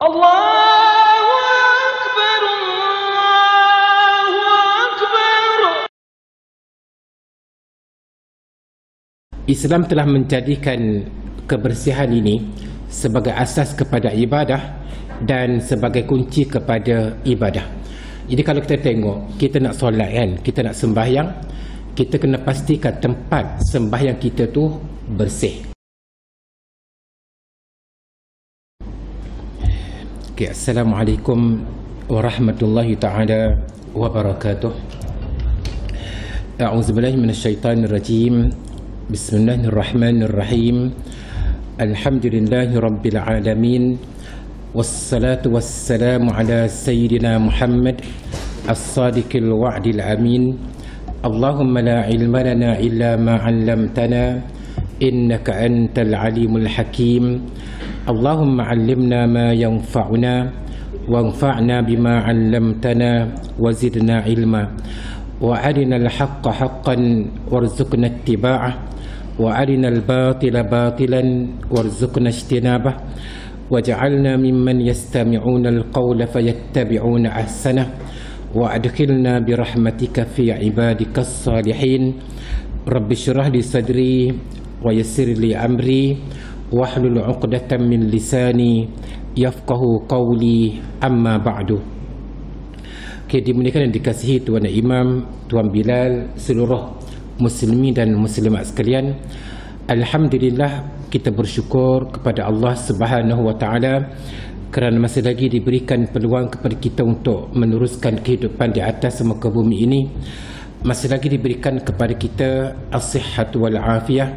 Allahu Akbar, Allahu Akbar. Islam telah menjadikan kebersihan ini sebagai asas kepada ibadah dan sebagai kunci kepada ibadah. Jadi kalau kita tengok, kita nak solat kan, kita nak sembahyang, kita kena pastikan tempat sembahyang kita tu bersih. Okay, Assalamualaikum warahmatullahi ta'ala wabarakatuh. A'udzubillahi minasyaitanirrajim. Bismillahirrahmanirrahim. Alhamdulillahi rabbil alamin. Wassalatu wassalamu ala sayyidina Muhammad as-sadiqil wa'dil amin. Allahumma la ilma lana illa ma 'allamtana innaka antal alimul hakim. Allahumma 'allimna ma yanfa'una wanfa'na bima 'allamtana wa zidna ilma wa arinal haqqa haqqan warzuqna ittiba'ah wa arinal batila batilan warzuqna ijtinabah waj'alna mimman yastami'una alqawla fayattabi'una ahsanah wa adkhilna birahmatika fi ibadikas salihin. Rabbi shrah li sadri wa yassir li amri wahlul 'uqdatam min lisani yafqahu qawli, amma ba'du. Okay, dimuliakan dan dikasihi Tuan Imam, Tuan Bilal, seluruh muslimin dan muslimat sekalian. Alhamdulillah, kita bersyukur kepada Allah Subhanahu wa taala kerana masih lagi diberikan peluang kepada kita untuk meneruskan kehidupan di atas muka bumi ini. Masih lagi diberikan kepada kita as-sihhat wal afiyah,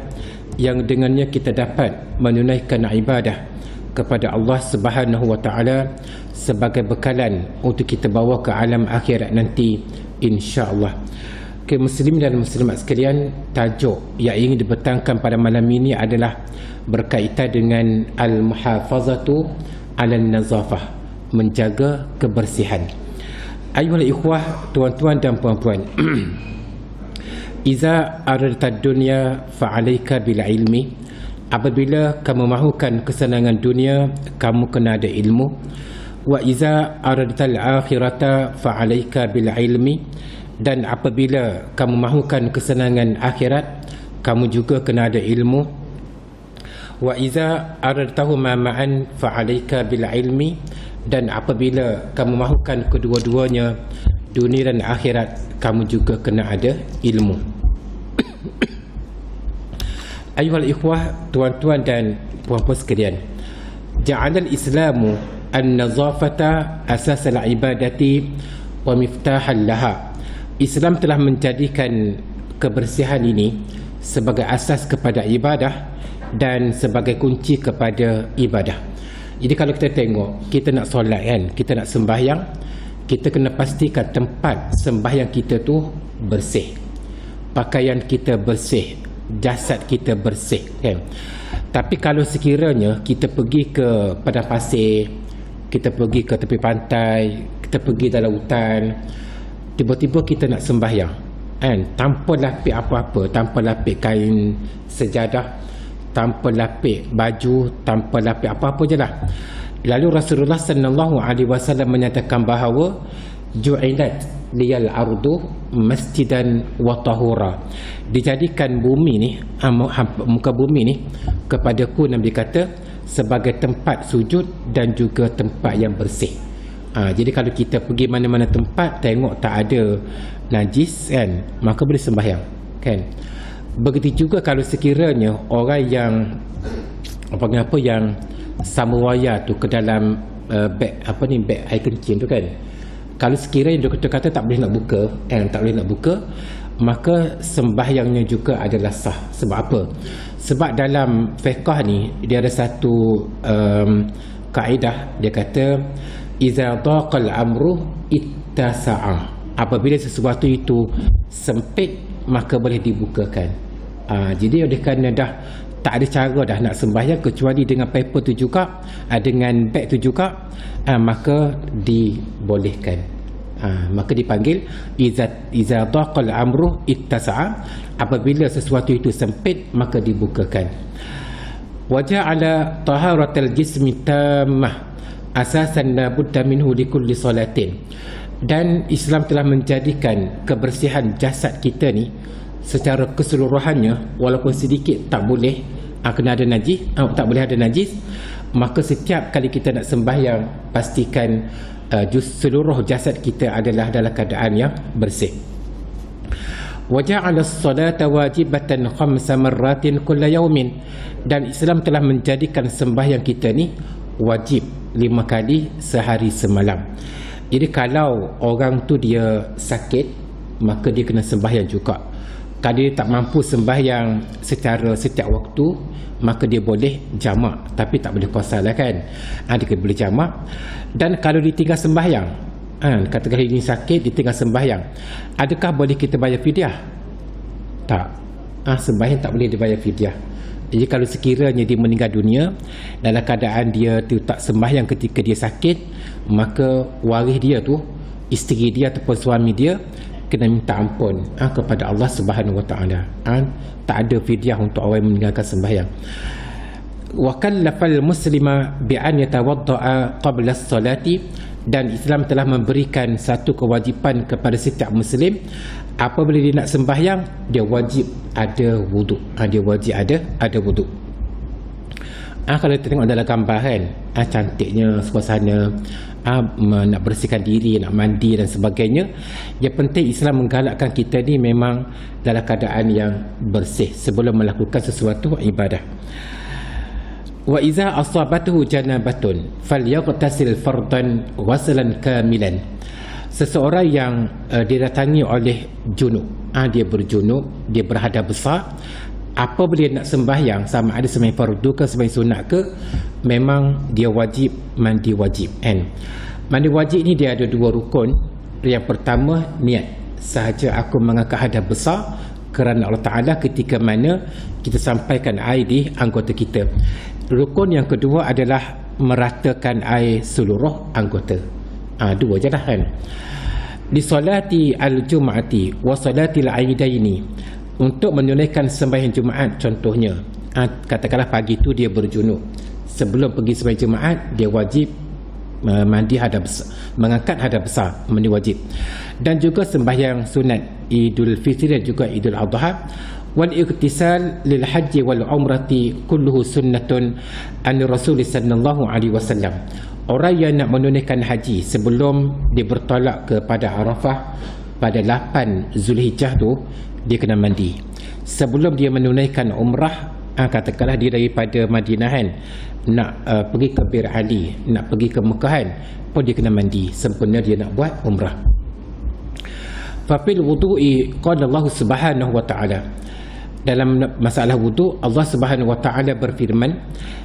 yang dengannya kita dapat menunaikan ibadah kepada Allah Subhanahu wa taala sebagai bekalan untuk kita bawa ke alam akhirat nanti, insya-Allah. Okay, muslim dan muslimat sekalian, tajuk yang ingin dibentangkan pada malam ini adalah berkaitan dengan al-muhafazatu 'alan nazafah, menjaga kebersihan. Ayuhal ikhwah, tuan-tuan dan puan-puan, Iza aradta dunya fa'alaika bil ilmi. Apabila kamu mahukan kesenangan dunia, kamu kena ada ilmu. Wa iza aradta al-akhirata fa'alaika bil ilmi. Dan apabila kamu mahukan kesenangan akhirat, kamu juga kena ada ilmu. Wa iza aradtahuma ma'an fa'alaika bil ilmi. Dan apabila kamu mahukan kedua-duanya, dunia dan akhirat, kamu juga kena ada ilmu. Ayuhal ikhwah, tuan-tuan dan puan-puan sekalian, ja'ala al-islamu an-nazafata asas al-ibadati wa miftahan laha. Islam telah menjadikan kebersihan ini sebagai asas kepada ibadah dan sebagai kunci kepada ibadah. Jadi kalau kita tengok, kita nak solat kan, kita nak sembahyang, kita kena pastikan tempat sembahyang kita tu bersih, pakaian kita bersih, jasad kita bersih kan. Tapi kalau sekiranya kita pergi ke padang pasir, kita pergi ke tepi pantai, kita pergi dalam hutan, tiba-tiba kita nak sembahyang kan, tanpa lapik apa-apa, tanpa lapik kain sejadah, tanpa lapik baju, tanpa lapik apa-apa je lah. Lalu Rasulullah sallallahu alaihi wasallam menyatakan bahawa ju'ilat liyal ardu masjidan wa tahura. Dijadikan bumi ni, muka bumi ni kepadaku, Nabi kata, sebagai tempat sujud dan juga tempat yang bersih. Jadi kalau kita pergi mana-mana tempat, tengok tak ada najis kan, maka boleh sembahyang kan. Begitu juga kalau sekiranya orang yang apa yang samuwaya tu ke dalam beg beg air kencing tu kan, kalau sekiranya doktor kata tak boleh nak buka tak boleh nak buka, maka sembahyangnya juga adalah sah. Sebab apa? Sebab dalam fiqh ni dia ada satu kaedah, dia kata iza daqal amru ittasa'a. Apabila sesuatu itu sempit, maka boleh dibukakan. Jadi oleh kerana dah tak ada cara dah nak sembahyang kecuali dengan paper tu juga, dengan beg tu juga, maka dibolehkan. Maka dipanggil iza daqal amru ittasa'a. Apabila sesuatu itu sempit, maka dibukakan. Wa ja'ala taharatal jismi tammah asasan la budda minhu li kulli salatin. Dan Islam telah menjadikan kebersihan jasad kita ni secara keseluruhannya, walaupun sedikit tak boleh kena ada najis, tak boleh ada najis. Maka setiap kali kita nak sembahyang, pastikan seluruh jasad kita adalah dalam keadaan yang bersih. Wa ja'ala as-salata wajibatan 5 marratin kulla yawmin. Dan Islam telah menjadikan sembahyang kita ni wajib 5 kali sehari semalam. Jadi kalau orang tu dia sakit, maka dia kena sembahyang juga. Kalau dia tak mampu sembahyang secara setiap waktu, maka dia boleh jamak, tapi tak boleh qasar lah kan. Dia boleh jamak. Dan kalau ditinggal sembahyang, katakan ini sakit, ditinggal sembahyang, adakah boleh kita bayar fidyah? Tak. Sembahyang tak boleh dibayar fidyah. Jadi kalau sekiranya dia meninggal dunia dalam keadaan dia tu tak sembahyang ketika dia sakit, maka waris dia tu, isteri dia ataupun suami dia, kena minta ampun kepada Allah Subhanahu Wa Taala. Tak ada fidyah untuk orang yang meninggalkan sembahyang. Wa kallafal muslima bi an yatawadda'a qabla as-salati. Dan Islam telah memberikan satu kewajipan kepada setiap muslim, apabila dia nak sembahyang, dia wajib ada wuduk. Dia wajib ada wuduk. Kalau kita tengok dalam gambar kan, cantiknya suasana, nak bersihkan diri, nak mandi dan sebagainya. Yang penting Islam menggalakkan kita ni memang dalam keadaan yang bersih sebelum melakukan sesuatu ibadah. Wa iza asabatuhu janabatun falyaghtasil fardan ghuslan kamilan. Seseorang yang didatangi oleh junub, dia berjunub, dia berhadas besar, apabila dia nak sembahyang, sama ada sembahyang fardu ke sembahyang sunat ke, memang dia wajib mandi wajib. Mandi wajib ni dia ada 2 rukun. Yang pertama, niat. Sahaja aku mengangkat hadas besar kerana Allah Ta'ala ketika mana kita sampaikan air di anggota kita. Rukun yang kedua adalah meratakan air seluruh anggota. 2 je lah kan. Di solati al-jum'ati wa solati al-aidaini, untuk menunaikan sembahyang Jumaat contohnya, katakanlah pagi tu dia berjunub, sebelum pergi sembahyang Jumaat dia wajib mandi hadas besar, mengangkat hadas besar, mandi wajib. Dan juga sembahyang sunat Idul Fitri dan juga Idul Adha. Wal iktisal lil haji wal umrati kulluhu sunnatun an Rasul sallallahu alaihi wasallam. Orang yang nak menunaikan haji sebelum dia bertolak kepada Arafah pada 8 Zulhijjah tu, dia kena mandi. Sebelum dia menunaikan umrah, katakanlah dia daripada Madinah kan, nak pergi ke Bir Ali, nak pergi ke Mekah kan, pun dia kena mandi sempena dia nak buat umrah. Fa fil wudu'i qala Allah Subhanahu wa ta'ala. Dalam masalah wuduk, Allah Subhanahu wa ta'ala berfirman,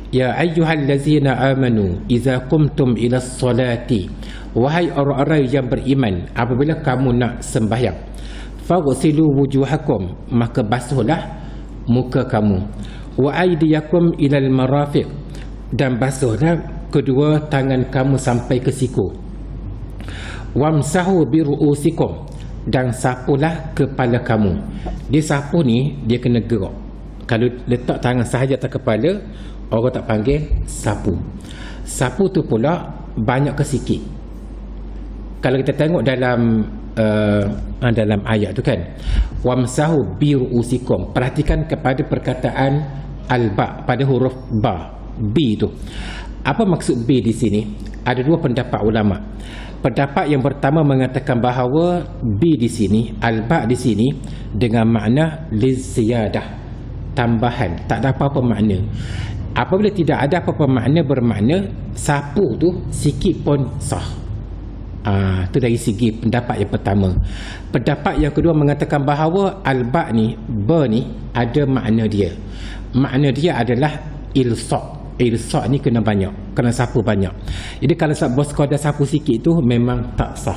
ya ayyuhallazina amanu idza qumtum ila sholati, wahai orang-orang yang beriman, apabila kamu nak sembahyang, faghsilu wujuhakum, maka basuhlah muka kamu, wa aydiyakum ilal marafiq, dan basuhlah kedua tangan kamu sampai ke siku, wamsahu bi ru'usikum, dan sapulah kepala kamu. Dia sapu ni dia kena gerak. Kalau letak tangan sahaja atas kepala, orang tak panggil sapu. Sapu tu pula banyak ke sikit. Kalau kita tengok dalam dalam ayat tu kan, wamsahu bi ru'usikum, perhatikan kepada perkataan al-ba pada huruf ba, b tu. Apa maksud b di sini? Ada 2 pendapat ulama. Pendapat yang pertama mengatakan bahawa b di sini, al-ba di sini, dengan makna liziyadah, tambahan, tak ada apa-apa makna. Apabila tidak ada apa-apa makna, bermakna sapu tu sikit pun sah. Itu dari segi pendapat yang pertama. Pendapat yang kedua mengatakan bahawa al-ba ni, ba ni ada makna dia. Makna dia adalah ilsaq. Ilsaq ni kena banyak, kena sapu banyak. Jadi kalau bos kau dah sapu sikit tu memang tak sah.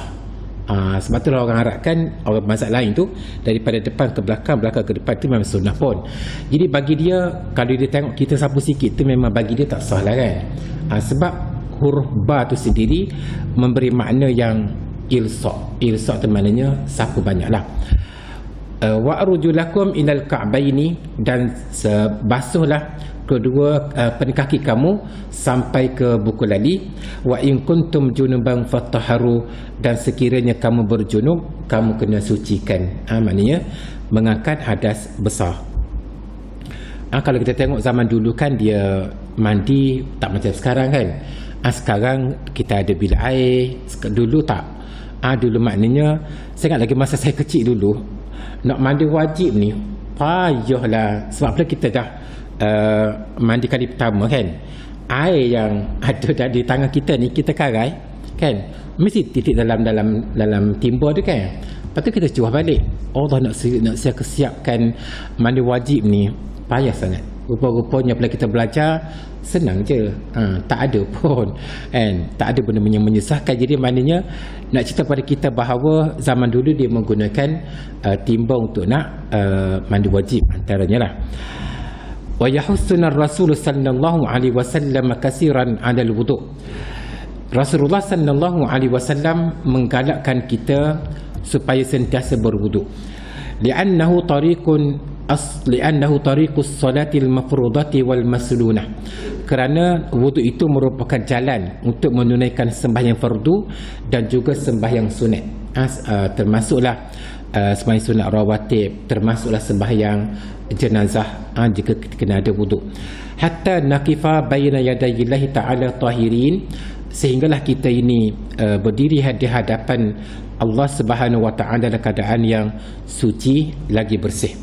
Sebab tu orang harapkan orang mazhab lain tu daripada depan ke belakang, belakang ke depan tu memang sunnah pun. Jadi bagi dia, kalau dia tengok kita sapu sikit tu memang bagi dia tak sah lah kan. Sebab huruf ba tu sendiri memberi makna yang ilsaq. Ilsaq tu maknanya sapu banyak lah. Wa arjulakum ilal ka'baini, dan basuhlah kedua kaki kamu sampai ke buku lali. Wa in kuntum junuban fatahharu, dan sekiranya kamu berjunub kamu kena sucikan. Maknanya mengangkat hadas besar. Kalau kita tengok zaman dulu kan dia mandi tak macam sekarang kan. Sekarang kita ada bilik air, dulu tak. Dulu maknanya saya ingat lagi masa saya kecil dulu nak mandi wajib ni payahlah, sebab apa kita dah mandi kali pertama kan, air yang ada di tangan kita ni kita karai kan, mesti titik dalam timba tu kan. Lepas tu kita cuah balik. Allah nak siapkan mandi wajib ni payah sangat. Rupa-rupanya bila kita belajar senang je, tak ada pun kan, tak ada benda yang menyusahkan. Jadi maknanya nak cerita pada kita bahawa zaman dulu dia menggunakan timba untuk nak mandi wajib antaranya lah. Wa yahussuna ar-rasul sallallahu alaihi wasallam kaseeran 'ala al-wudu'. Rasulullah sallallahu alaihi wasallam menggalakkan kita supaya sentiasa berwudu. Li'annahu tariqus salatil mafrudati wal masnunah. Kerana wudu itu merupakan jalan untuk menunaikan sembahyang fardu dan juga sembahyang sunat. Termasuklah sembahyang sunat rawatib, termasuklah sembahyang jenazah jika kena ada wudu. Hatta naqifa baina yadayillahi ta'ala tahirin, sehinggalah kita ini berdiri di hadapan Allah Subhanahu wa taala dalam keadaan yang suci lagi bersih.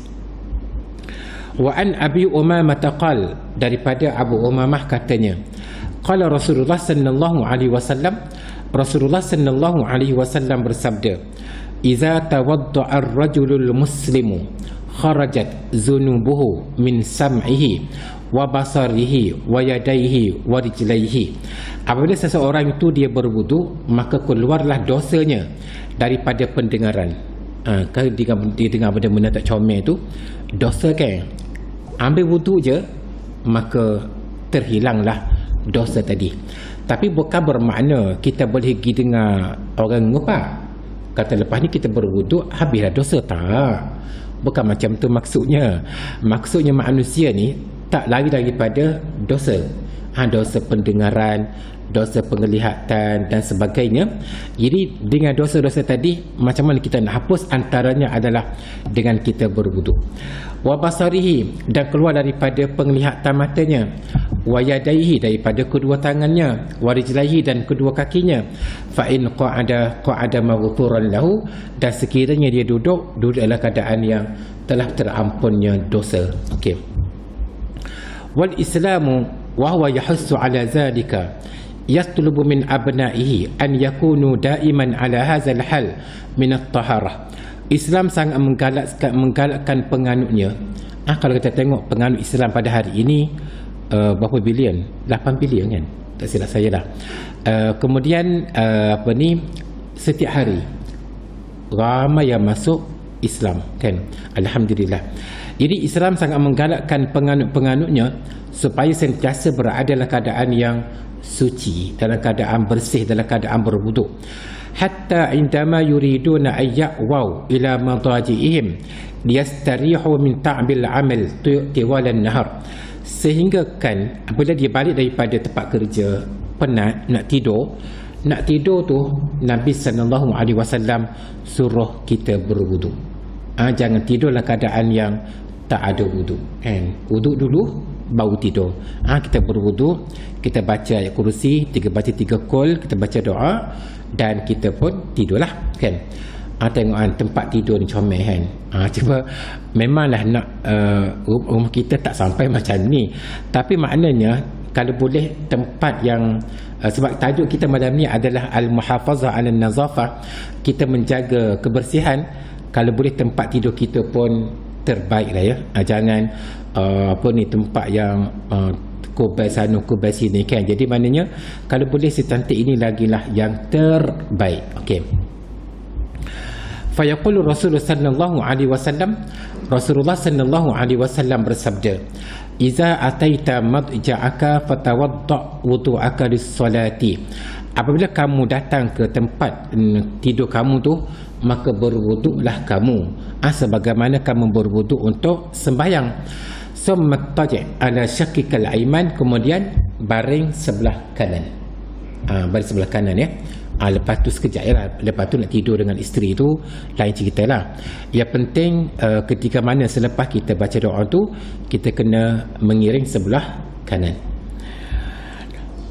Wa an Abi Umamah taqal, daripada Abu Umamah katanya, qala Rasulullah sallallahu alaihi wasallam, Rasulullah sallallahu alaihi wasallam bersabda, "Idza tawadda'a ar-rajulul muslimu kharajat zunubuhu min sam'ihi wa basarihi wa yadayhi wa rijlaihi." Apabila seseorang itu dia berwudu, maka keluarlah dosanya daripada pendengaran. Kalau dia dengar benda-benda tak comel tu dosa kan. Ambil wudu je maka terhilanglah dosa tadi. Tapi bukan bermakna kita boleh pergi dengar orang ngupak kata lepas ni kita berwudu habislah dosa. Tak, bukan macam tu maksudnya. Maksudnya manusia ni tak lari daripada dosa. Dosa pendengaran, dosa penglihatan dan sebagainya. Jadi dengan dosa-dosa tadi macam mana kita nak hapus? Antaranya adalah dengan kita berwudu. Wa basarihi, dan keluar daripada penglihatan matanya. Wa yadaihi, daripada kedua tangannya. Wa rijlaihi, dan kedua kakinya. Fa in qa'ada maghfuran lahu, dan sekiranya dia duduk dalam keadaan yang telah terampunnya dosa. Okey. Wal Islamu wa huwa yahussu ala zalika yatlubu min abnaihi an yakunu daiman ala hadzal hal min at-taharah. Islam sangat menggalakkan penganutnya. Kalau kita tengok penganut Islam pada hari ini berapa bilion? 8 bilion kan, tak silap saya lah. Kemudian setiap hari ramai yang masuk Islam kan, alhamdulillah. Jadi Islam sangat menggalakkan penganut-penganutnya supaya sentiasa berada dalam keadaan yang suci, dalam keadaan bersih, dalam keadaan berwudu. Hatta indama yuriduna ayya'waw ila madaji'ihim liyastarihu min ta'bil amal tiwalan nahar. Sehingga kan apabila dia balik daripada tempat kerja penat nak tidur tu Nabi sallallahu alaihi wasallam suruh kita berwudu. Jangan tidur dalam keadaan yang tak ada wudu kan. Wudu dulu baru tidur. Kita berwudu, kita baca ayat kursi, baca 3 kul, kita baca doa dan kita pun tidurlah kan. Tengok tempat tidur ni comel kan. Cuba memanglah nak rumah kita tak sampai macam ni, tapi maknanya kalau boleh tempat yang sebab tajuk kita malam ni adalah al-muhafazah 'ala an-nazafah, kita menjaga kebersihan. Kalau boleh tempat tidur kita pun terbaiklah ya. Jangan tempat yang kubal sana kubal sini kan. Jadi maknanya kalau boleh secantik ini lagilah yang terbaik. Okey. Fa yaqulu Rasulullah sallallahu alaihi wasallam, Rasulullah sallallahu alaihi wasallam bersabda, "Iza ataita madja'aka fatawadda wudu'aka lis-salati." Apabila kamu datang ke tempat tidur kamu tu, maka berwuduklah kamu sebagaimana kamu berwuduk untuk sembahyang. summa taji' ala syaqqikal aiman, kemudian baring sebelah kanan. Baring sebelah kanan ya. Lepas tu sekejap je lah. Lepas tu nak tidur dengan isteri tu lain cerita lah. Yang penting ketika mana selepas kita baca doa tu, kita kena mengiring sebelah kanan.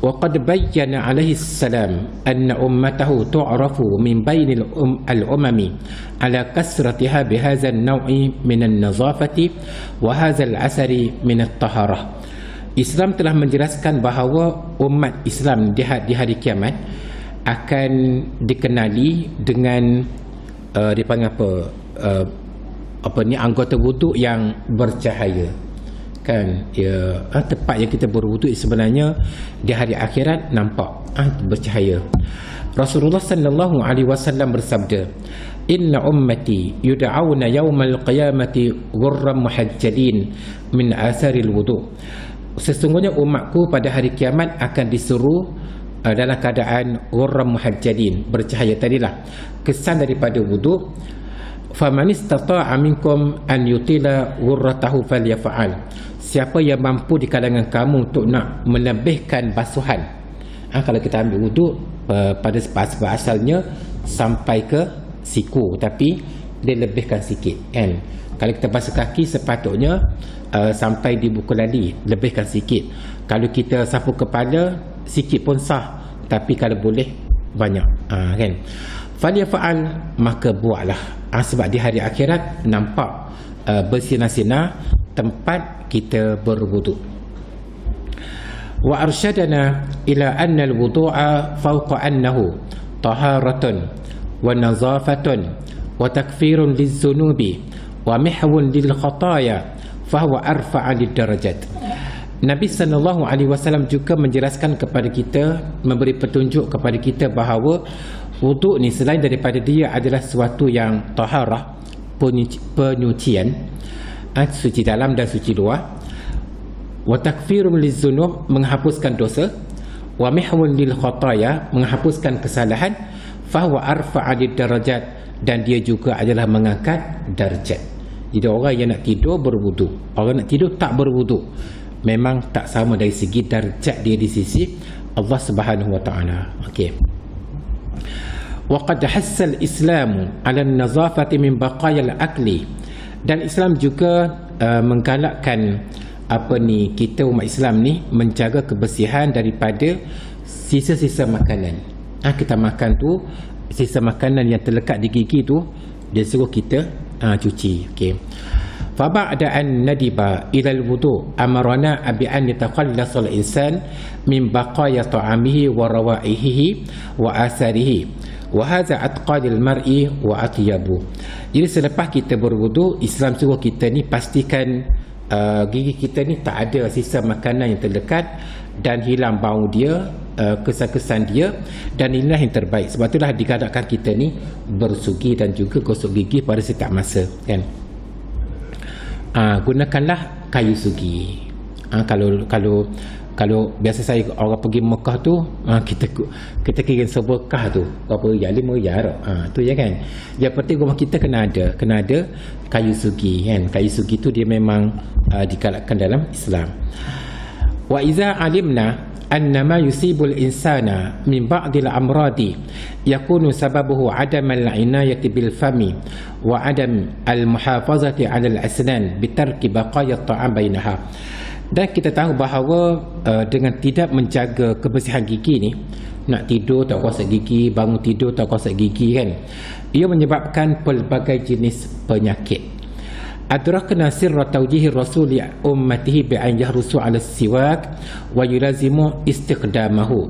وقد بين عليه السلام أن أمته تعرف من بين الأمم على كثرتها بهذا النوع من النظافة وهذا الأثر من الطهارة. Islam telah menjelaskan bahawa umat Islam di hari kiamat akan dikenali dengan dipanggil anggota wuduk yang bercahaya. Kan ya, tempat yang kita berwuduk sebenarnya di hari akhirat nampak bercahaya. Rasulullah sallallahu alaihi wasallam bersabda, "Inna ummati yud'auna yaumal qiyamati ghurran muhajjalin min atharil wudu." Sesungguhnya umatku pada hari kiamat akan disuruh dalam keadaan ghurran muhajjalin, bercahaya tadilah, kesan daripada wuduk. Faman istata'a minkum an yutila ghurratahu falyaf'al. Siapa yang mampu di kalangan kamu untuk nak melebihkan basuhan. Kalau kita ambil wuduk pada sebab asalnya sampai ke siku, tapi dia lebihkan sikit kan. Kalau kita basuh kaki sepatutnya sampai di buku lali, lebihkan sikit. Kalau kita sapu kepala sikit pun sah, tapi kalau boleh banyak kan. Falyaf'al, maka buatlah. Sebab di hari akhirat nampak bersinar-sinar tempat kita berwuduk. Wa arsyadana ila anna al-wudu'a fawqa annahu taharatun wa nazafatun wa takfirun liz-zunubi wa mihwun lil-khataya fahuwa arfa'a lid-darajat. Nabi SAW juga menjelaskan kepada kita, memberi petunjuk kepada kita bahawa wuduk ni selain daripada dia adalah sesuatu yang taharah, penyucian, suci dalam dan suci luar, wa takfirun lizzunub, menghapuskan dosa, wa mihwun lil khataya, menghapuskan kesalahan, fahuwa arfa'a lid darajat, dan dia juga adalah mengangkat darjat. Jadi orang yang nak tidur berwuduk, orang nak tidur tak berwuduk, memang tak sama dari segi darjat dia di sisi Allah Subhanahu wa taala. Okey. Waqad hassal Islamu 'ala an-nazafati min baqaya al-akli. Dan Islam juga menggalakkan kita umat Islam ni menjaga kebersihan daripada sisa-sisa makanan. Kita makan tu, sisa makanan yang terlekat di gigi tu dia suruh kita cuci. Okey. Fa ba'da an nadiba ila al-wudu amarna bi an yataqallas al-insan min baqaya ta'amihi wa rawaihihi wa atharihi wa hadha atqadil mar'i wa atyabu. Jadi selepas kita berwuduk, Islam suruh kita ni pastikan gigi kita ni tak ada sisa makanan yang terlekat dan hilang bau dia, kesan-kesan dia, dan inilah yang terbaik. Sebab itulah digalakkan kita ni bersugi dan juga gosok gigi pada setiap masa kan. Gunakanlah kayu sugi. Kalau biasa saya orang pergi Mekah tu, kita kirim seberkah tu berapa riyal, 5 riyal tu ya kan. Yang penting rumah kita kena ada kayu sugi kan. Kayu sugi tu dia memang digalakkan dalam Islam. Wa iza alimna anna ma yusibul insana min ba'dil amradi yakunu sababuhu adam al-inayati bil fami wa adam al-muhafazati 'ala al-asnan bi tarki baqaya at-ta'am bainaha. Dan kita tahu bahawa dengan tidak menjaga kebersihan gigi ni, nak tidur tak gosok gigi, bangun tidur tak gosok gigi kan, ia menyebabkan pelbagai jenis penyakit. Adrakna sirra tawjihi rasuli ummatihi bi an yahrusu 'ala siwak wa yulazimu istiqdamahu.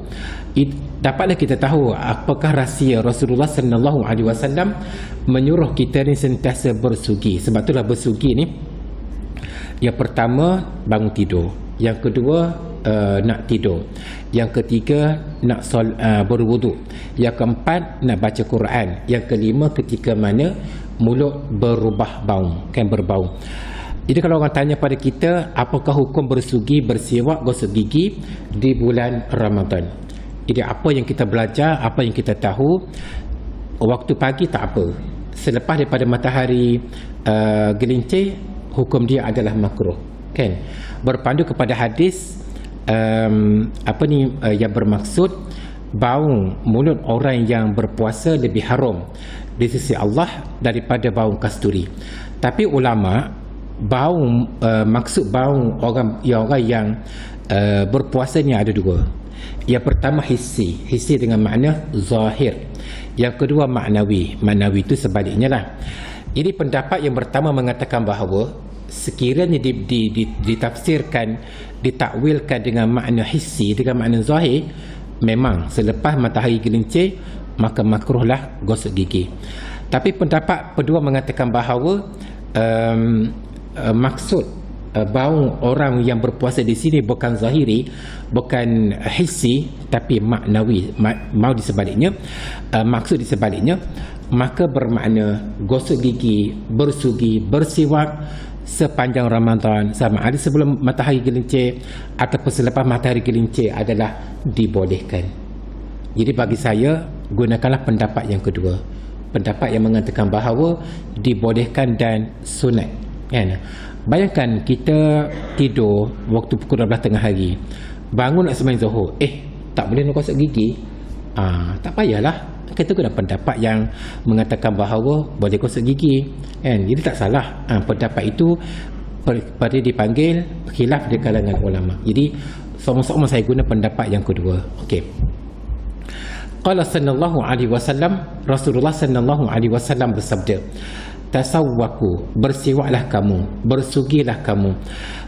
Dapatlah kita tahu apakah rahsia Rasulullah sallallahu alaihi wasallam menyuruh kita ni sentiasa bersugi. Sebab itulah bersugi ni, yang pertama bangun tidur, yang kedua nak tidur, yang ketiga nak berwuduk, yang keempat nak baca Quran, yang kelima ketika mana mulut berubah bau, kan berbau. Jadi kalau orang tanya pada kita apakah hukum bersugi, bersiwak, gosok gigi di bulan Ramadan, jadi apa yang kita belajar, apa yang kita tahu, waktu pagi tak apa, selepas daripada matahari gelincir, hukum dia adalah makruh. kan, berpandu kepada hadis yang bermaksud bau mulut orang yang berpuasa lebih haram di sisi Allah daripada bau kasturi. Tapi ulama maksud bau orang yang berpuasa ni ada dua. Yang pertama hissi dengan makna zahir. Yang kedua maknawi itu sebaliknya lah. Jadi pendapat yang pertama mengatakan bahawa sekiranya ditafsirkan, ditakwilkan dengan makna hissi, dengan makna zahir, memang selepas matahari gelincir maka makruhlah gosok gigi. Tapi pendapat kedua mengatakan bahawa maksud bau orang yang berpuasa di sini bukan zahiri, bukan hissi, tapi maknawi. Mau di sebaliknya, maksud di sebaliknya, maka bermakna gosok gigi, bersugi, bersiwak sepanjang Ramadan, sama ada sebelum matahari gelincir ataupun selepas matahari gelincir adalah dibolehkan. Jadi bagi saya, gunakanlah pendapat yang kedua, pendapat yang mengatakan bahawa dibolehkan dan sunat, kan? Bayangkan kita tidur waktu pukul 12 tengah hari, bangun nak sembahyang Zuhur, tak boleh nak gosok gigi, tak payahlah. Kita guna pendapat yang mengatakan bahawa boleh gosok gigi, kan? Jadi tak salah. Pendapat itu pada dipanggil khilaf di kalangan ulama. Jadi sama-sama saya guna pendapat yang kedua. Okey. Qala sallallahu alaihi wasallam, Rasulullah sallallahu alaihi wasallam bersabda, tasawwaku, bersiwaklah kamu, bersugilah kamu,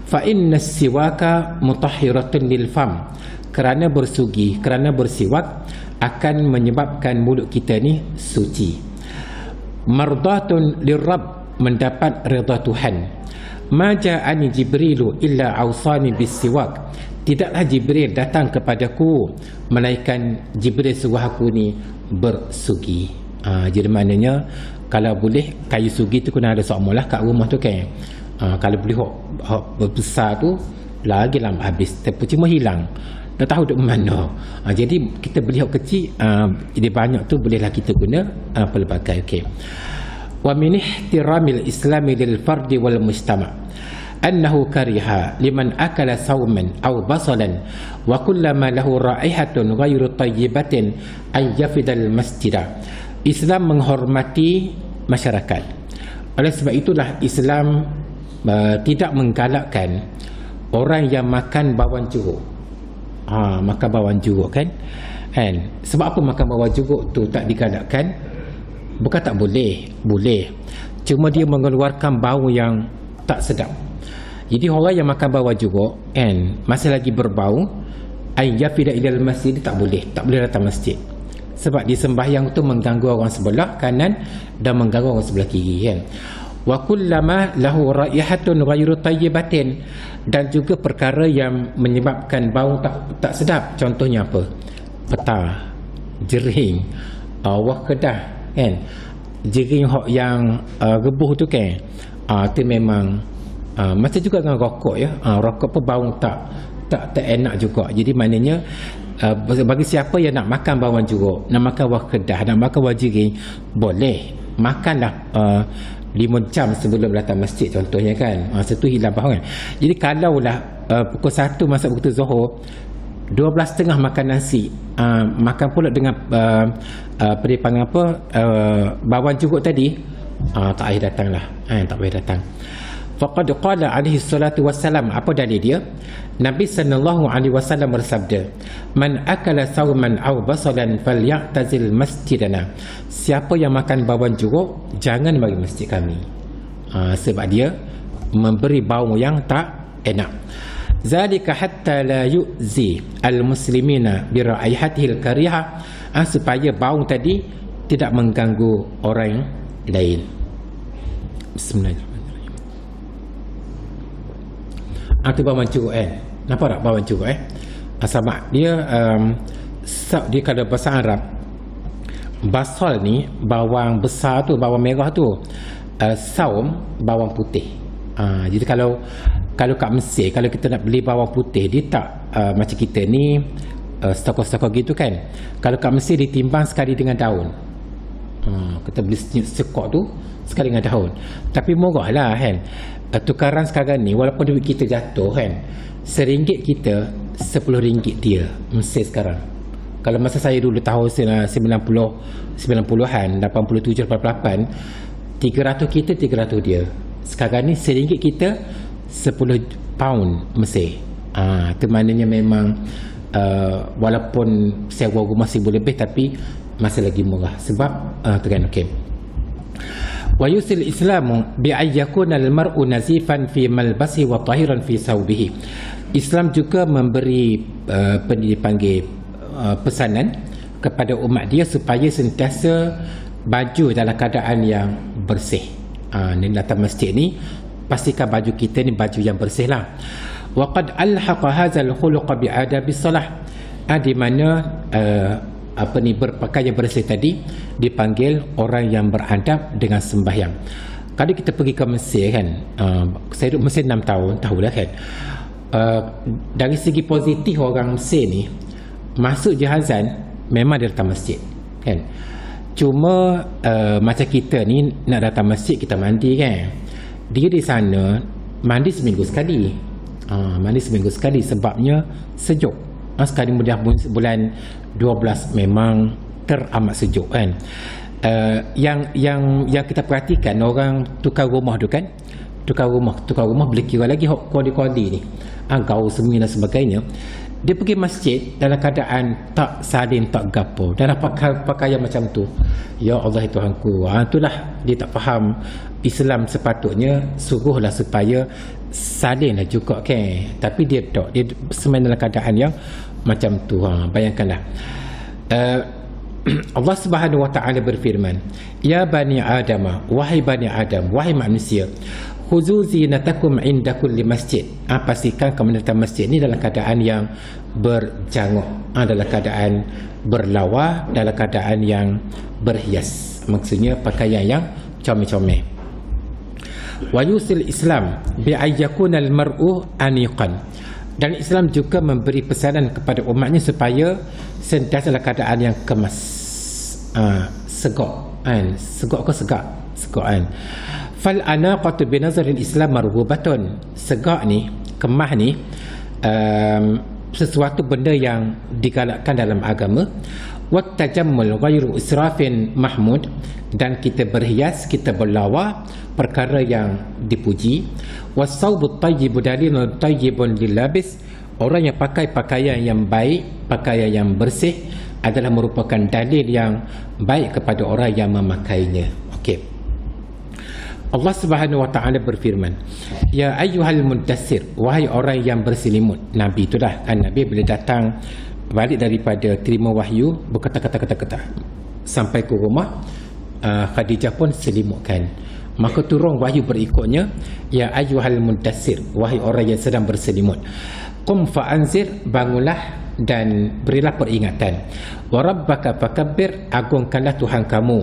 fa inna siwaka mutahhiratun lil fam, kerana bersugi, kerana bersiwak akan menyebabkan mulut kita ni suci. Mardatun lirrabb, mendapat redha Tuhan. Ma ja'ani Jibrilu illa awsani bisiwak, tidaklah Jibril datang kepadaku melainkan Jibril suruh aku ni bersugi. Jadi maknanya kalau boleh kayu sugi tu kena ada seorang lah kat rumah tu, kan. Kalau boleh hok besar tu lagi lama habis, tapi cuma hilang, dah tahu duk mana. Jadi kita beli hok kecil, dia banyak tu bolehlah kita guna pelbagai. Okey. Wa min ihtiramil islami lil fardi wal mujtama' annahu kariha liman akala sawman aw basalan wa kullama lahu raihatun ghairu tayyibatin ay yafidal masjida. Islam menghormati masyarakat. Oleh sebab itulah Islam tidak menggalakkan orang yang makan bawang jeruk. Makan bawang jeruk, kan? Sebab apa makan bawang jeruk tu tak digalakkan? Bukan tak boleh, boleh. Cuma dia mengeluarkan bau yang tak sedap. Jadi orang yang makan bawang jeruk, masih lagi berbau, ay yafida ilal masjid, tak boleh datang masjid. Sebab di sembahyang tu mengganggu orang sebelah kanan dan mengganggu orang sebelah kiri, kan. Wa kullama lahu raihatun ghairu tayyibatin, dan juga perkara yang menyebabkan bau tak sedap. Contohnya apa? Peta, jering, wah kedah, kan. Jering yang rebuh tu, kan. Tu memang macam juga dengan rokok, ya. Rokok pun bau tak enak juga. Jadi maknanya bagi siapa yang nak makan bawang jeruk, nak makan wah kedah, nak makan wah jering, boleh makanlah 5 jam sebelum datang masjid, contohnya, kan. Satu hilang bau, kan. Jadi kalaulah pukul 1 masa waktu Zuhur, 12.30 makan nasi, makan pula dengan panggil apa, bawang jeruk tadi, tak payah datanglah, tak payah datang. Faqad qala alaihi salatu wassalam, apa dalil dia? Nabi sallallahu alaihi wasallam bersabda, man akala sawman aw basalan falyatazil masjidana, siapa yang makan bawang jeruk jangan mari masjid kami. Sebab dia memberi bau yang tak enak. Zalika hatta la yu'zi al-muslimina bi raihatihi al-kariha, supaya bau tadi tidak mengganggu orang lain. Bismillahirrahmanirrahim. Itu bawang jeruk, nampak tak bawang jeruk, sama dia dia kalau bahasa Arab, basal ni bawang besar tu, bawang merah tu, saum bawang putih. Jadi kalau kat Mesir, kalau kita nak beli bawang putih, dia tak macam kita ni stokor-stokor gitu, kan. Kalau kat Mesir ditimbang sekali dengan daun. Kita beli sekok tu sekali dengan tahun. Tapi murah lah kan. Tukaran sekarang ni walaupun duit kita jatuh kan, RM1 kita RM10 dia Mesir sekarang. Kalau masa saya dulu tahun 90-an, 87, 88, 300 kita 300 dia. Sekarang ni RM1 kita 10 pound Mesir. Itu maknanya memang walaupun sewa rumah RM1,000 lebih tapi masih lagi murah sebab tekan okey. Wa yusil islamu bi ay yakuna al mar'u nazifan fi malbasi wa tahiran fi thawbihi. Islam juga memberi dipanggil pesanan kepada umat dia supaya sentiasa baju dalam keadaan yang bersih. Ni datang masjid ni pastikan baju kita ni baju yang bersih lah. Wa qad alhaqa hadzal khuluq bi adabi salah. Di mana berpakaian bersih tadi dipanggil orang yang beradab dengan sembahyang. Kalau kita pergi ke Mesir kan, saya duduk Mesir 6 tahun, tahulah kan, dari segi positif orang Mesir ni masuk je azan memang dia datang masjid kan. Cuma macam kita ni nak datang masjid kita mandi kan, dia di sana mandi seminggu sekali. Mandi seminggu sekali sebabnya sejuk. Sekali mudah bulan 12 memang teramat sejuk kan. Yang kita perhatikan orang tukar rumah tu kan, tukar rumah boleh kira lagi kodi-kodi ni, gaul semi dan sebagainya. Dia pergi masjid dalam keadaan tak salin tak gapo, dalam pakaian macam tu. Ya Allah Tuhanku, itulah dia tak faham Islam. Sepatutnya suruhlah supaya salin lah juga kan, tapi dia tak, dia semain dalam keadaan yang macam tu. Bayangkanlah, Allah Subhanahu wa taala berfirman, ya bani Adam, wahai bani Adam, wahai manusia, khuzu zinatakum inda kulli masjid. Pastikan kamu datang masjid ni dalam keadaan yang berjanguk, dalam keadaan berlawa, dalam keadaan yang berhias. Maksudnya pakaian yang comel-comel. Wa yusil Islam bi ayyakuna al-mar'u aniqan. Dan Islam juga memberi pesanan kepada umatnya supaya sentiasa dalam keadaan yang kemas, segak kan, segak kan. Fal anaqatu bi nazaril Islam marghubatun. Segak ni, kemah ni, sesuatu benda yang digalakkan dalam agama. Wat tajammul ghairu israfin mahmud. Dan kita berhias, kita berlawa, perkara yang dipuji. Was-sawbu at-tayyibu dalilun tayyibun lilabis. Orang yang pakai pakaian yang baik, pakaian yang bersih adalah merupakan dalil yang baik kepada orang yang memakainya. Okey. Allah Subhanahu wa taala berfirman, ya ayyuhal mudassir, wahai orang yang berselimut. Nabi itulah kan, Nabi bila datang balik daripada terima wahyu, berkata-kata sampai ke rumah, Khadijah pun selimutkan. Maka turun wahyu berikutnya, ya ayyuhal mudassir, wahai orang yang sedang berselimut, qum fa'anzir, bangunlah dan berilah peringatan. Wa rabbaka fakabbir, agungkanlah Tuhan kamu.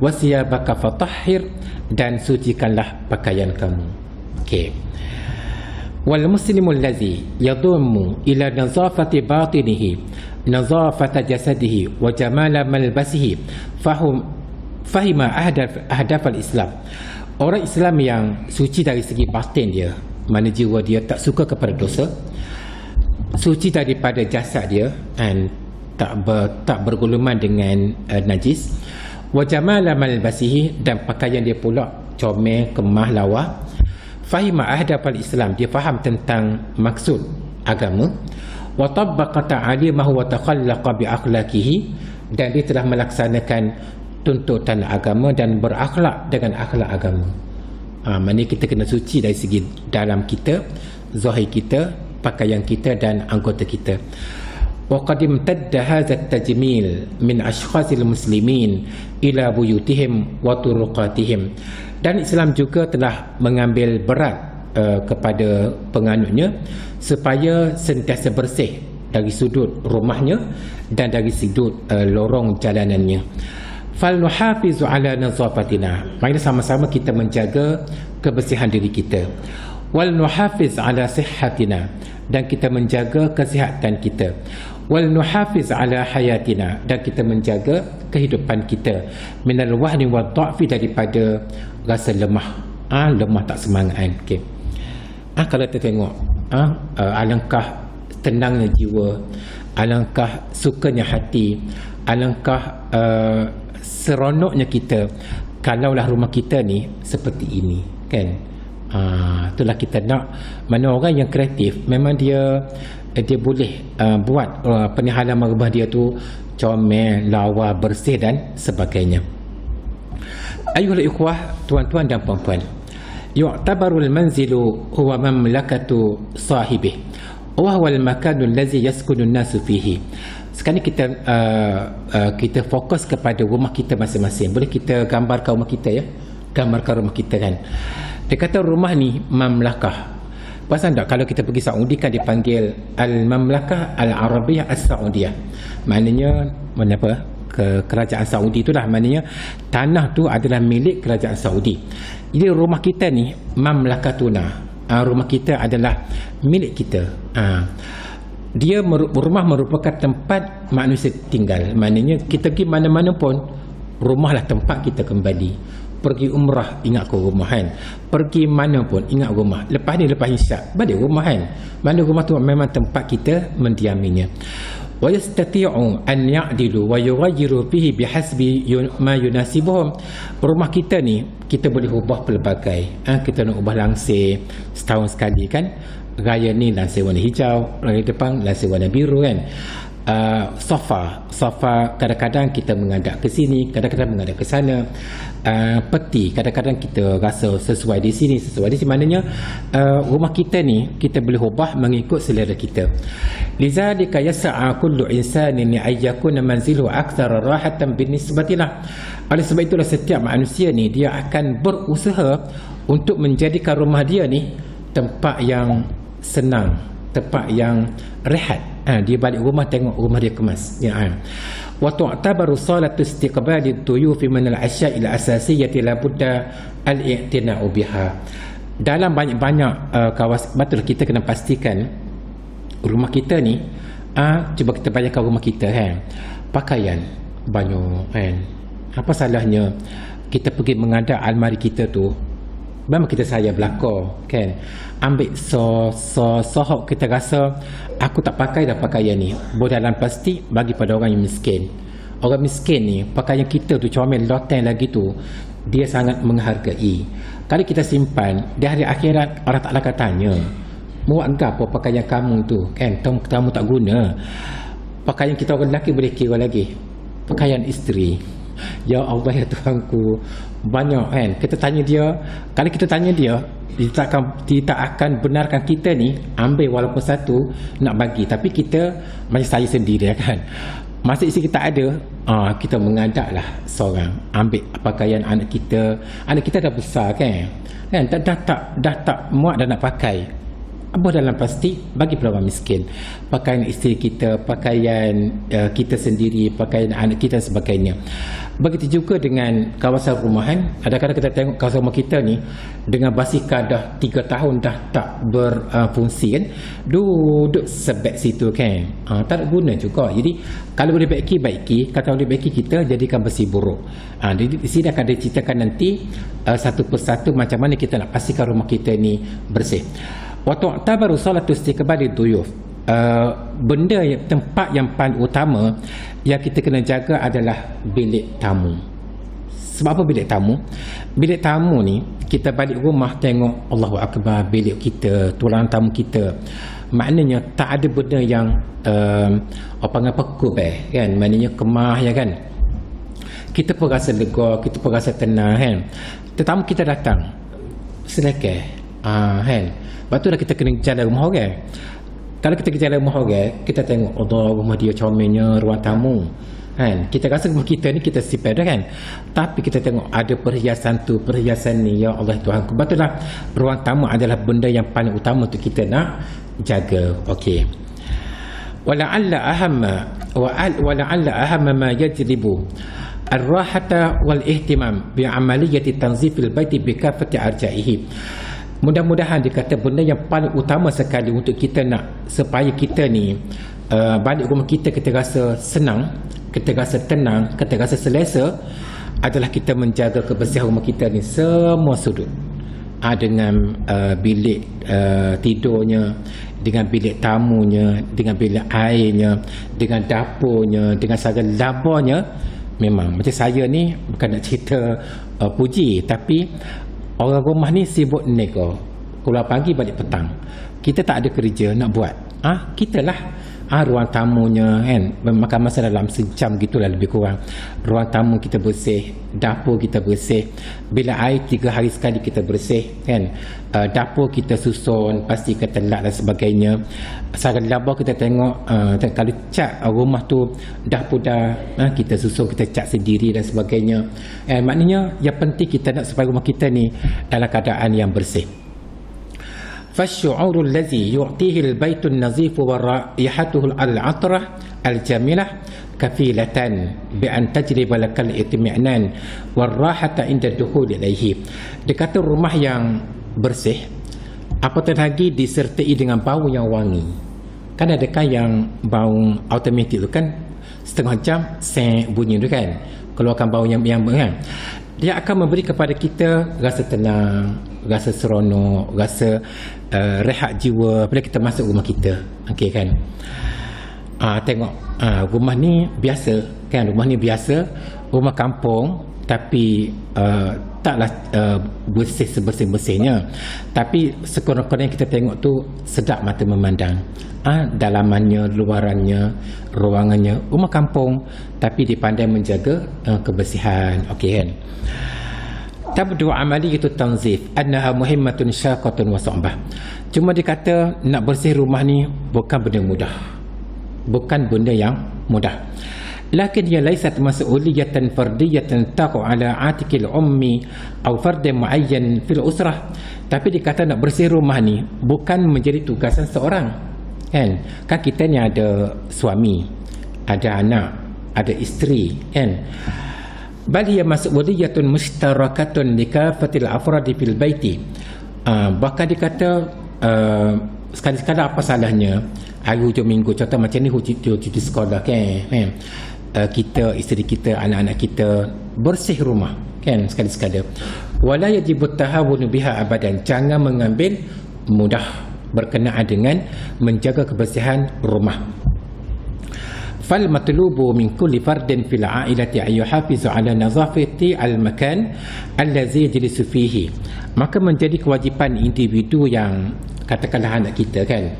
Wa siyabaka fatahhir, dan sucikanlah pakaian kamu. Okey. Wal muslimul ladzi yadummu ila nazafati batinihi, nazafata jasadihi wa jamala malbasihi fahima ahdaf al-Islam. Orang Islam yang suci dari segi batin dia, mana jiwa dia tak suka kepada dosa, suci daripada jasad dia dan tak berguluman dengan najis, wa jamala malbasihi, dan pakaian dia pula comel, kemah, lawa. Fahima ahdaf al-Islam, dia faham tentang maksud agama. Wa tabbaqa ta'alimahu wa takhallaqa bi akhlaqihi, dan dia telah melaksanakan tuntutan agama dan berakhlak dengan akhlak agama. Maksudnya kita kena suci dari segi dalam kita, zahir kita, pakaian kita dan anggota kita. Wa qad imtadda hadha at-tajmil min ashkhasil muslimin ila buyutihim wa turuqatihim. Dan Islam juga telah mengambil berat kepada penganutnya supaya sentiasa bersih dari sudut rumahnya dan dari sudut lorong jalanannya. Fal nuhafizu ala nazafatina, mari sama-sama kita menjaga kebersihan diri kita. Wal nuhafiz ala sihhatina, dan kita menjaga kesihatan kita. Wal nuhafiz ala hayatina, dan kita menjaga kehidupan kita. Minal wahni wa dha'fi, daripada rasa lemah, lemah tak semangat kan. Okey. Kalau kita tengok alangkah tenangnya jiwa, alangkah sukanya hati, alangkah seronoknya kita kalaulah rumah kita ni seperti ini kan. Itulah kita nak. Mana orang yang kreatif memang dia boleh buat halaman rumah dia tu comel, lawa, bersih dan sebagainya. Ayuhal ikhwah, tuan-tuan dan puan-puan, yu'tabarul manzilu huwa mamlakatu sahibih wa huwa al-makanu allazi yaskunu an-nasu fihi. Sekarang kita fokus kepada rumah kita masing-masing. Boleh kita gambarkan rumah kita ya? Gambarkan rumah kita kan. Dia kata rumah ni mamlakah. Pasal tak kalau kita pergi Saudi kan dipanggil Al-Mamlakah Al-Arabiyah As-Saudiyah. Maknanya kerajaan Saudi itulah, maknanya tanah tu adalah milik kerajaan Saudi. Jadi rumah kita ni mamlakatuna. Rumah kita adalah milik kita. Rumah merupakan tempat manusia tinggal. Maknanya kita pergi mana-mana pun rumahlah tempat kita kembali. Pergi umrah ingat ke rumah kan. Pergi mana pun ingat rumah. Lepas isyak balik rumah kan. Mana rumah tu memang tempat kita mendiaminya. Wa yastati'u an ya'dilu wa yughayyiru fihi bihasbi ma yunasibuhum. Rumah kita ni kita boleh ubah pelbagai. Kita nak ubah langsir setahun sekali kan. Raya ni langsir warna hijau, raya depan langsir warna biru kan. Sofa kadang-kadang kita menghadap ke sini, kadang-kadang menghadap ke sana. Peti kadang-kadang kita rasa sesuai di sini, sesuai di sini. Maknanya rumah kita ni kita boleh ubah mengikut selera kita. Lizalika yas'a kullu insanin ay yakuna manziluhu akthar rahatan binisbatilah. Oleh sebab itulah setiap manusia ni dia akan berusaha untuk menjadikan rumah dia ni tempat yang senang, tempat yang rehat. Dia balik rumah tengok rumah dia kemas ya. Wa tu'tabaru salatu istiqbali ad-duyuf min al-asya'i al-asasiyyati la budda al-i'tina'u biha. Dalam banyak-banyak kawasan, betul kita kena pastikan rumah kita ni cuba kita bayangkan rumah kita kan, pakaian banyak kan. Apa salahnya kita pergi mengadap almari kita tu, memang kita saya belakang kan, ambil sohok kita rasa aku tak pakai dah pakaian ni, boleh dalam plastik bagi pada orang yang miskin. Orang miskin ni pakaian kita tu comel loteng lagi tu dia sangat menghargai. Kalau kita simpan di hari akhirat, orang Ta'ala akan tanya, mau anggap apa pakaian kamu tu kan, kamu tak guna. Pakaian kita orang lelaki boleh kira lagi, pakaian isteri, ya Allah ya Tuhanku, banyak kan. Kita tanya dia, kalau kita tanya dia tak akan benarkan kita ni ambil walaupun satu nak bagi, tapi kita macam saya sendiri kan, masa isteri kita ada, kita mengadap lah seorang ambil pakaian anak kita dah besar kan dah tak muat dah nak pakai, apa dalam plastik bagi pada orang miskin. Pakaian isteri kita, pakaian kita sendiri, pakaian anak kita dan sebagainya. Begitu juga dengan kawasan rumahan. Kadang-kadang kita tengok kawasan rumah kita ni dengan basikal dah 3 tahun dah tak berfungsi kan, duduk sebab situ kan, tak ada guna juga. Jadi kalau boleh baiki, kata boleh baiki, kita jadikan bersih buruk. Jadi di sini akan diceritakan nanti satu persatu macam mana kita nak pastikan rumah kita ni bersih. Wa tu'tabaru salatu istiqbali duyuf. Benda tempat yang paling utama yang kita kena jaga adalah bilik tamu. Sebab apa bilik tamu? Bilik tamu ni kita balik rumah tengok Allahu Akbar, bilik kita, tulang tamu kita. Maknanya tak ada benda yang pekub kan, maknanya kemah ya kan. Kita pun rasa lega, kita pun rasa tenang kan. Tetamu kita datang selekeh kan. Lepas tu dah kita kena jalan rumah orang. Kalau kita jalan rumah orang, kita tengok rumah dia comelnya, ruang tamu kan. Kita rasa rumah kita ni kita simpan dah kan, tapi kita tengok ada perhiasan tu, perhiasan ni, ya Allah Tuhan. Betul lah, ruang tamu adalah benda yang paling utama untuk kita nak jaga. Okey. Wala'alla ahamma ma yajribu ar-rahata wal ihtimam bi amaliyati tanzifil baiti bi kafati arja'ihi. Mudah-mudahan dikata benda yang paling utama sekali untuk kita nak supaya kita ni balik rumah kita rasa senang, kita rasa tenang, kita rasa selesa adalah kita menjaga kebersihan rumah kita ni semua sudut. Dengan bilik tidurnya, dengan bilik tamunya, dengan bilik airnya, dengan dapurnya, dengan segala labarnya. Memang macam saya ni bukan nak cerita puji, tapi orang rumah ni sibuk nego, keluar pagi balik petang. Kita tak ada kerja nak buat, kita lah ruang tamunya kan, makan masa dalam sejam gitulah lebih kurang. Ruang tamu kita bersih, dapur kita bersih, bilik air 3 hari sekali kita bersih kan, dapur kita susun, pastikan telak dan sebagainya. Segala labar kita tengok, kalau cat rumah tu dapur dah kita susun, kita cat sendiri dan sebagainya. Maknanya yang penting kita nak supaya rumah kita ni dalam keadaan yang bersih. فالشعور الذي يعطيه البيت النظيف ورائحته العطرة الجميلة كفيلة بأن تجلب لك الاطمئنان والراحة عند الدخول إليه. Dia kata rumah yang bersih, apatah lagi disertai dengan bau yang wangi. Kan ada kan yang bau automatik tu kan, setengah jam bunyi tu kan, keluarkan bau yang kan. Dia akan memberi kepada kita rasa tenang, rasa seronok, rasa rehat jiwa bila kita masuk rumah kita. Okey kan. Tengok rumah ni biasa kan, rumah ni biasa, rumah kampung, tapi taklah bersih sebersih-bersihnya, tapi sekurang-kurangnya kita tengok tu sedap mata memandang. Dalamannya, luarannya, ruangannya rumah kampung, tapi dipandai menjaga kebersihan. Okey kan. Tabdu amaliyatu tanzif annaha muhimmatun syaqatun wa sa'bah. Cuma dia kata nak bersih rumah ni bukan benda mudah, bukan benda yang mudah. Lakin ia laysat mas'uliyatan fardiyatan taqu ala atikil ummi atau fard muayyan fil usrah. Tapi dia kata nak bersih rumah ni bukan menjadi tugasan seorang. Kan kita ni ada suami, ada anak, ada isteri kan. Bal hiya mas'uliyatun mushtarakatun likafatil afradi fil baiti. Bahkan dia kata sekali-sekala apa salahnya hari hujung minggu, contoh macam ni cuti sekolah kan, kita, isteri kita, anak-anak kita bersih rumah kan sekali-sekala. Wala yajibut tahawun biha abadan. Jangan mengambil mudah berkenaan dengan menjaga kebersihan rumah. Fal matlubu min kulli fardin fil ailati ay yuhafizu ala nazafati al makan allazi yajlisu fihi. Maka menjadi kewajipan individu yang katakanlah anak kita kan,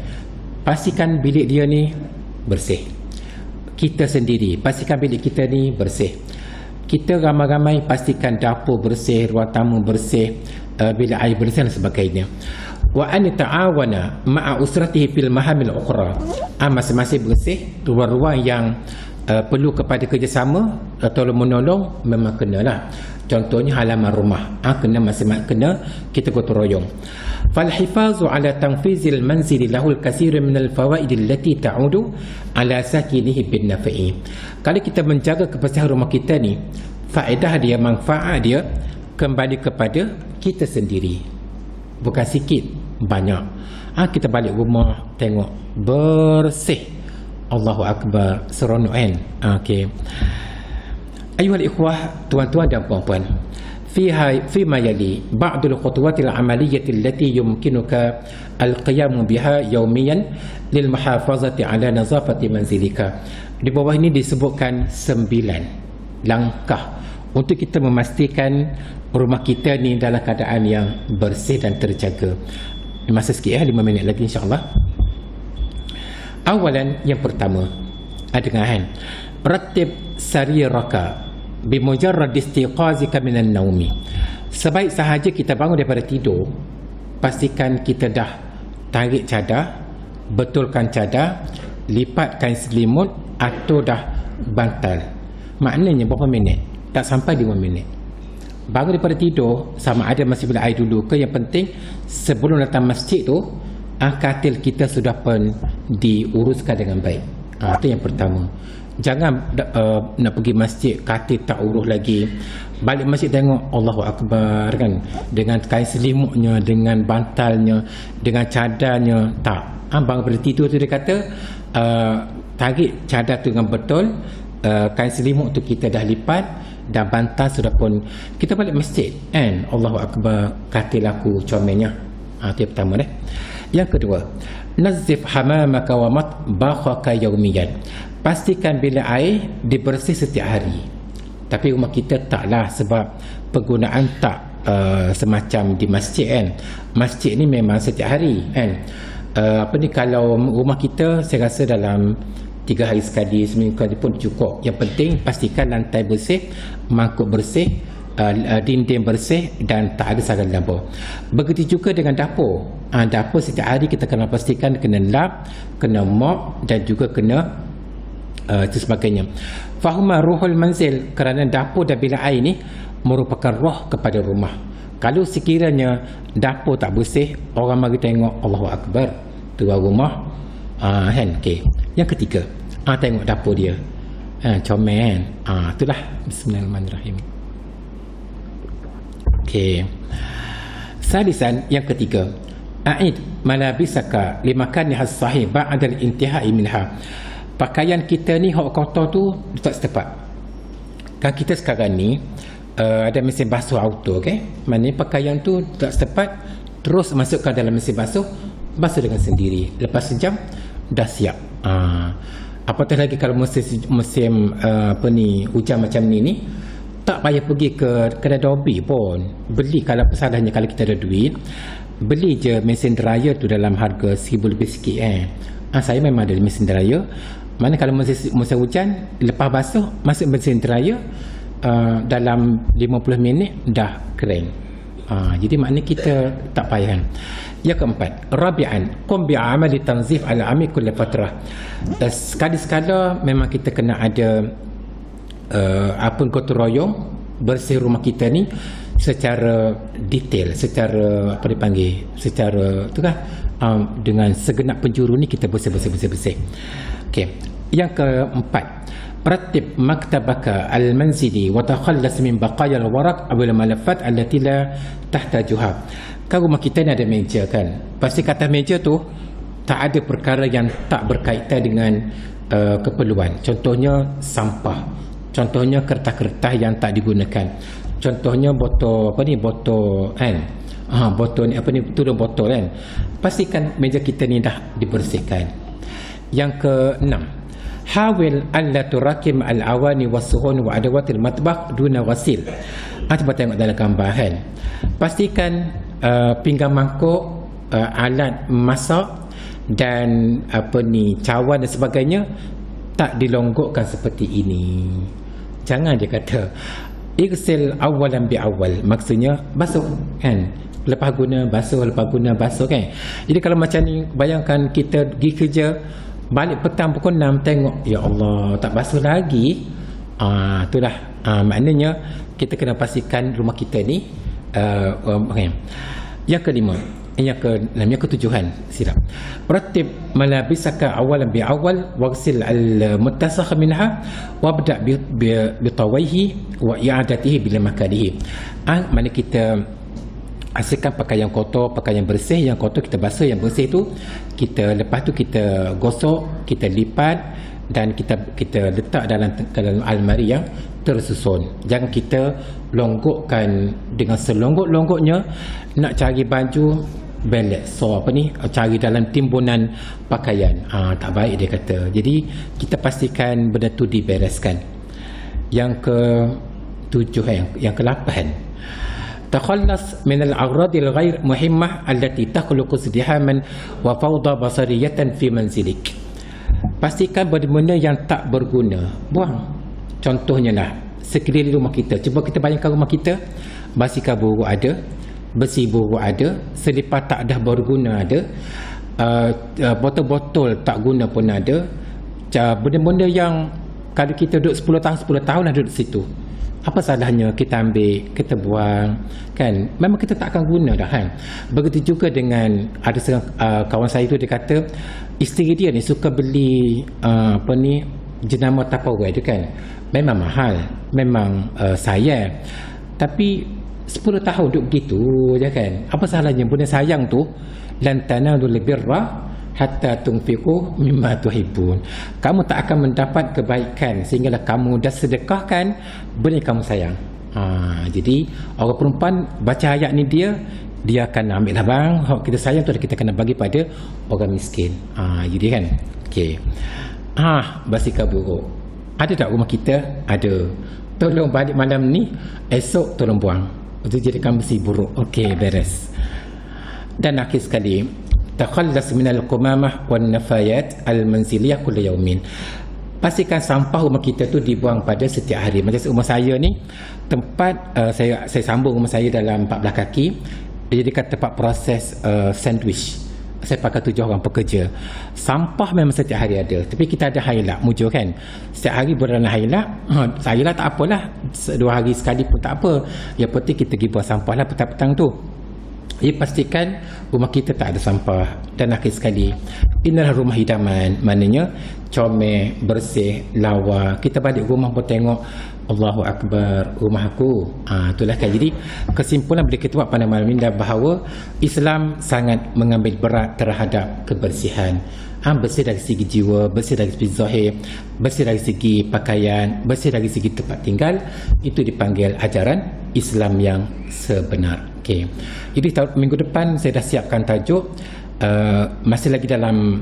pastikan bilik dia ni bersih. Kita sendiri pastikan bilik kita ni bersih. Kita ramai-ramai pastikan dapur bersih, ruang tamu bersih, bilik air bersih dan sebagainya. Wa an ta'awana ma'a usratihi fil mahamil ukhra. Masing-masing bersih ruang-ruang yang perlu kepada kerjasama, tolong menolong memang kenalah. Contohnya halaman rumah, kena masing-masing kena kita gotong royong. Fal hifazu ala tanfizil manzil lahul katsir min al fawaid allati ta'udu ala sakinihi bin nafi'i. Kalau kita menjaga kebersihan rumah kita ni, faedah dia, manfaat dia kembali kepada kita sendiri. Bukan sikit, banyak. Kita balik rumah tengok bersih, Allahu Akbar, seronok kan. Okey. Ayuhal ikhwah, tuan-tuan dan puan-puan, فيما يلي بعض الخطوات العملية التي يمكنك القيام بها يوميا للمحافظة على نظافة منزلك. Di bawah ini disebutkan 9 langkah untuk kita memastikan rumah kita ni dalam keadaan yang bersih dan terjaga. Masa sikit 5 minit lagi insya-Allah. Awalan, yang pertama, dengar rattib sariraka bimujarrad istiqazika minan naumi. Sebaik sahaja kita bangun daripada tidur, pastikan kita dah tarik cadar, betulkan cadar, lipat kain selimut atau dah bantal. Maknanya berapa minit? Tak sampai 5 minit. Bangun daripada tidur, sama ada masih bila air dulu ke, yang penting sebelum datang masjid tu, katil kita sudah pun diuruskan dengan baik. Itu yang pertama. Jangan nak pergi masjid katil tak urus lagi, balik masjid tengok Allahu Akbar kan, dengan kain selimutnya, dengan bantalnya, dengan cadarnya. Tak, bangun daripada tidur tu dia kata tarik cadar tu dengan betul, kain selimut tu kita dah lipat, dan bantal sudah pun kita balik masjid kan. Allahu Akbar, katil aku comelnya. Itu yang pertama dah. Yang kedua, nazif hamamaka wa matbakhaka yawmiyan. Pastikan bilik air dibersih setiap hari. Tapi rumah kita taklah, sebab penggunaan tak semacam di masjid kan. Masjid ni memang setiap hari kan. Kalau rumah kita saya rasa dalam 3 hari sekali, seminggu sekali pun cukup. Yang penting pastikan lantai bersih, mangkuk bersih, dinding bersih dan tak ada sarang lampu. Begitu juga dengan dapur. Dapur setiap hari kita kena pastikan kena lap, kena mop dan juga kena itu sebagainya. Fahuma ruhul manzil, kerana dapur dan bilik air ni merupakan roh kepada rumah. Kalau sekiranya dapur tak bersih, orang mari tengok Allahu Akbar, tuan rumah kan. Okay. Yang ketiga, tengok dapur dia comel kan. Itulah. Bismillahirrahmanirrahim. Okay. Salisan, yang ketiga, a'id malabisaka limakaniha sahih ba'da al-intihai minha. Pakaian kita ni hak kotor tu tak setepat. Kan kita sekarang ni ada mesin basuh auto, okay? Maknanya pakaian tu tak setepat, terus masukkan dalam mesin basuh, basuh dengan sendiri. Lepas sejam dah siap. Apatah lagi kalau musim hujan macam ni tak payah pergi ke kedai Dobi pun. Beli, kalau pesanannya kalau kita ada duit, beli je mesin dryer tu dalam harga 1000 lebih sikit saya memang ada mesin dryer. Mana kalau musim hujan, lepas basuh masuk mesin dryer, dalam 50 minit dah kering. Jadi maknanya kita tak payah. Yang keempat, rabi'an qum bi'amali tanzif al-ami kull fatrah. Sekali-sekala memang kita kena ada gotong royong bersih rumah kita ni secara detail, secara secara tu kan, dengan segenap penjuru ni kita bersih. Okey. Yang keempat, ratib maktabaka al-manzili wa takhallas min baqaya al-waraq aw al-malafat allati la tahtajuha. Kan rumah kita ni ada meja kan. Pasti kata meja tu tak ada perkara yang tak berkaitan dengan keperluan. Contohnya sampah. Contohnya kertas-kertas yang tak digunakan. Contohnya botol botol kan. Botol ni turun botol kan. Pastikan meja kita ni dah dibersihkan. Yang keenam, hawil alla turakim al-awani was-suhun wa adawatil matbakh duna wasil. Cuba tengok dalam gambar kan. Pastikan pinggan mangkuk, alat masak dan cawan dan sebagainya tak dilonggokkan seperti ini. Jangan dia kata igsil awalan bi awal, maksudnya basuh kan, lepas guna basuh, lepas guna basuh kan. Jadi kalau macam ni, bayangkan kita pergi kerja, balik petang pukul 6 tengok, ya Allah tak basuh lagi. Itulah maknanya kita kena pastikan rumah kita ni okay. Yang kelima, yang ketujuhan, silap, ratib malabisaka awalan bi awal waghsil al-muttasakh minha wabda bi tawaihi wa i'adatihi bila makanihi. Mana kita hasilkan pakaian kotor, pakaian bersih, yang kotor kita basuh, yang bersih tu kita lepas tu kita gosok, kita lipat dan kita letak dalam almari yang tersusun. Jangan kita longgokkan dengan selonggok-longgoknya, nak cari baju belet cari dalam timbunan pakaian. Tak baik dia kata. Jadi kita pastikan benda tu dibereskan. Yang ke-7, yang ke-8, takhallas min al-aghrad al-ghair muhimmah allati takhluqu izdihaman wa fawda basariyatan fi manzilik. Pastikan benda-benda yang tak berguna buang. Contohnya lah, sekeliling rumah kita, cuba kita bayangkan rumah kita, basikal buruk ada, besi buruk ada, selipar tak dah berguna ada, botol-botol tak guna pun ada. Benda-benda yang kalau kita duduk 10 tahun dah duduk situ, apa salahnya kita ambil, kita buang kan? Memang kita tak akan guna dah kan. Begitu juga dengan ada kawan saya tu, dia kata isteri dia ni suka beli jenama Tupperware tu kan. Memang mahal, memang sayang, tapi 10 tahun duduk begitu je kan. Apa salahnya benda sayang tu, lan tanalul birra hatta tunfiqu mimma tuhibbun. Kamu tak akan mendapat kebaikan sehinggalah kamu dah sedekahkan benda yang kamu sayang. Jadi orang perempuan baca ayat ni dia akan ambil lah bang, kita sayang tu kita kena bagi pada orang miskin. Jadi kan. Okey. Basikal buruk. Ada tak rumah kita? Ada. Tolong balik malam ni, esok tolong buang. Itu jadikan besi buruk. Okey, beres. Dan akhir sekali, takhallas minal qumamah wan nafayat al manziliyah kull yaumin. Pastikan sampah rumah kita tu dibuang pada setiap hari. Macam rumah saya ni, tempat saya sambung rumah saya dalam 14 kaki. Dia jadikan tempat proses sandwich. Saya pakai 7 orang pekerja. Sampah memang setiap hari ada. Tapi kita ada hailak mujur kan. Setiap hari beranak hailak. Hailak tak apalah, 2 hari sekali pun tak apa. Yang penting kita pergi buang sampah lah petang-petang tu. Jadi pastikan rumah kita tak ada sampah. Dan akhir sekali, inilah rumah hidaman. Maknanya comel, bersih, lawa. Kita balik rumah pun tengok, Allahu Akbar, rumah aku. Itulah kan. Jadi kesimpulan bila kita buat pada malam ini bahawa Islam sangat mengambil berat terhadap kebersihan. Bersih dari segi jiwa, bersih dari segi zahir, bersih dari segi pakaian, bersih dari segi tempat tinggal. Itu dipanggil ajaran Islam yang sebenar. Okay. Jadi minggu depan saya dah siapkan tajuk masih lagi dalam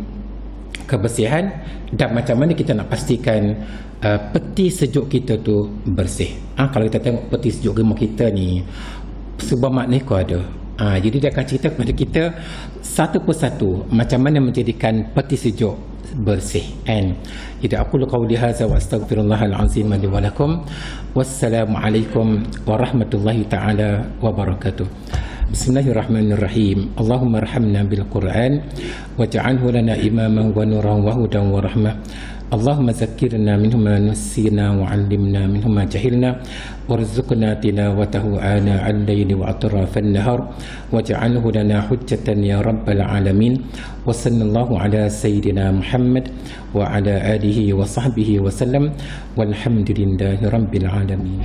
kebersihan dan macam mana kita nak pastikan peti sejuk kita tu bersih. Kalau kita tengok peti sejuk rumah kita ni, sebuah makna itu ada. Jadi dia akan cerita kepada kita satu persatu macam mana menjadikan peti sejuk bersih. Jadi aku qauli hadza wa astaghfirullahal azim li wa lakum. Wassalamualaikum warahmatullahi taala wabarakatuh. Bismillahirrahmanirrahim. Allahumma arhamna bil Qur'an waj'alhu lana imaman wa nuran wa hudan wa rahmah. Allahumma zakkirna minhu ma nusina wa 'allimna minhu ma jahilna warzuqna tilawatahu ana al-layli wa atrafan nahar waj'alhu lana hujjatan ya rabbal alamin. Wa sallallahu ala sayyidina Muhammad wa ala alihi wa sahbihi wa sallam walhamdulillahi rabbil alamin.